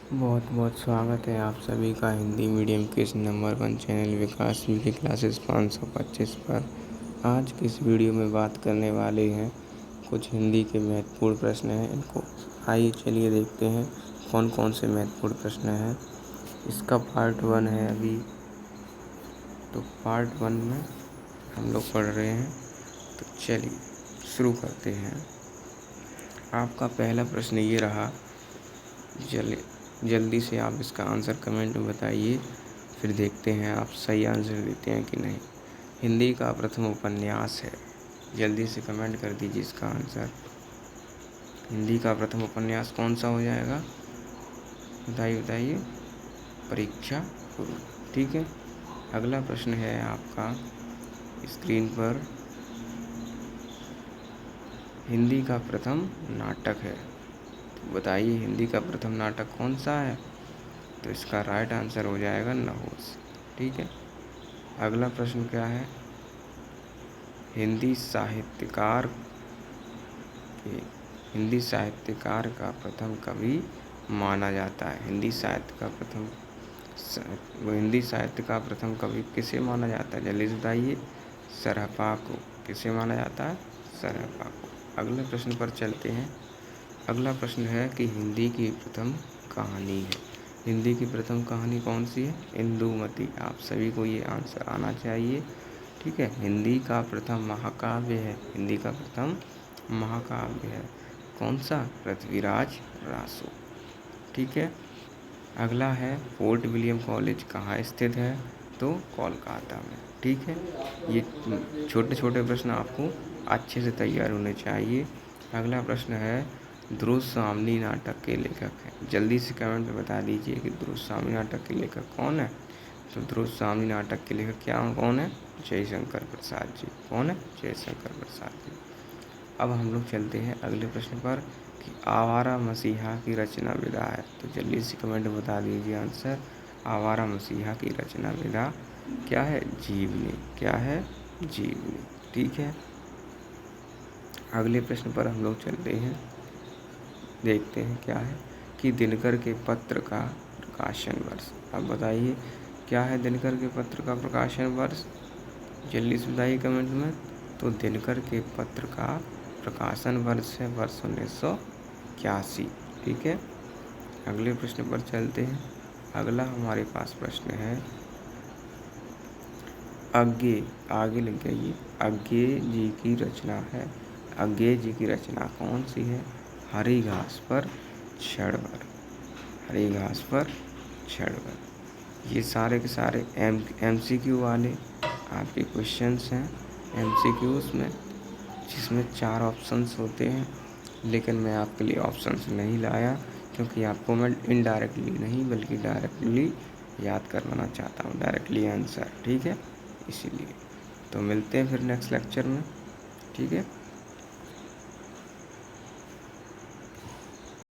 बहुत बहुत स्वागत है आप सभी का हिंदी मीडियम के इस नंबर 1 चैनल विकास वीके क्लासेस 525 पर। आज की इस वीडियो में बात करने वाले हैं कुछ हिंदी के महत्वपूर्ण प्रश्न हैं। इनको आइए चलिए देखते हैं कौन कौन से महत्वपूर्ण प्रश्न हैं। इसका पार्ट 1 है अभी, तो पार्ट 1 में हम लोग पढ़ रहे हैं। तो चलिए शुरू करते हैं। आपका पहला प्रश्न ये रहा, जल्दी से आप इसका आंसर कमेंट में बताइए, फिर देखते हैं आप सही आंसर देते हैं कि नहीं। हिंदी का प्रथम उपन्यास है, जल्दी से कमेंट कर दीजिए इसका आंसर। हिंदी का प्रथम उपन्यास कौन सा हो जाएगा, बताइए बताइए। परीक्षा गुरु, ठीक है। अगला प्रश्न है आपका स्क्रीन पर, हिंदी का प्रथम नाटक है, तो बताइए हिंदी का प्रथम नाटक कौन सा है। तो इसका राइट आंसर हो जाएगा नहुस, ठीक है। अगला प्रश्न क्या है, हिंदी साहित्यकार का प्रथम कवि माना जाता है। हिंदी साहित्य का प्रथम कवि किसे माना जाता है, जल्दी से बताइए। सरहपा को। किसे माना जाता है, सरहपा को। अगले प्रश्न पर चलते हैं। अगला प्रश्न है कि हिंदी की प्रथम कहानी है। हिंदी की प्रथम कहानी कौन सी है, इंदुमती। आप सभी को ये आंसर आना चाहिए, ठीक है। हिंदी का प्रथम महाकाव्य है, हिंदी का प्रथम महाकाव्य है कौन सा, पृथ्वीराज रासो, ठीक है। अगला है फोर्ट विलियम कॉलेज कहाँ स्थित है, तो कोलकाता में, ठीक है। ये छोटे छोटे प्रश्न आपको अच्छे से तैयार होने चाहिए। अगला प्रश्न है, द्रुतसाम्नी नाटक के लेखक हैं। जल्दी से कमेंट में बता दीजिए कि द्रुतसाम्नी नाटक के लेखक कौन है। तो द्रुतसाम्नी नाटक के लेखक कौन है, जयशंकर प्रसाद जी। कौन है, जयशंकर प्रसाद जी। अब हम लोग चलते हैं अगले प्रश्न पर कि आवारा मसीहा की रचना विधा है। तो जल्दी से कमेंट में बता दीजिए आंसर। आवारा मसीहा की रचना विधा क्या है, जीवनी। क्या है, जीवनी, ठीक है। अगले प्रश्न पर हम लोग चलते हैं, देखते हैं क्या है कि दिनकर के पत्र का प्रकाशन वर्ष। अब बताइए क्या है दिनकर के पत्र का प्रकाशन वर्ष, जल्दी से बताइए कमेंट में। तो दिनकर के पत्र का प्रकाशन वर्ष है वर्ष 1981, ठीक है। अगले प्रश्न पर चलते हैं। अगला हमारे पास प्रश्न है, आगे लिख गई, अज्ञेय जी की रचना है। अज्ञेय जी की रचना कौन सी है, हरी घास पर क्षणभर। हरी घास पर क्षणभर। ये सारे के सारे MCQ वाले आपके क्वेश्चंस हैं, MCQs में, जिसमें 4 ऑप्शंस होते हैं। लेकिन मैं आपके लिए ऑप्शंस नहीं लाया, क्योंकि आपको मैं इनडायरेक्टली नहीं बल्कि डायरेक्टली याद करवाना चाहता हूँ, डायरेक्टली आंसर, ठीक है, इसीलिए। तो मिलते हैं फिर नेक्स्ट लेक्चर में, ठीक है।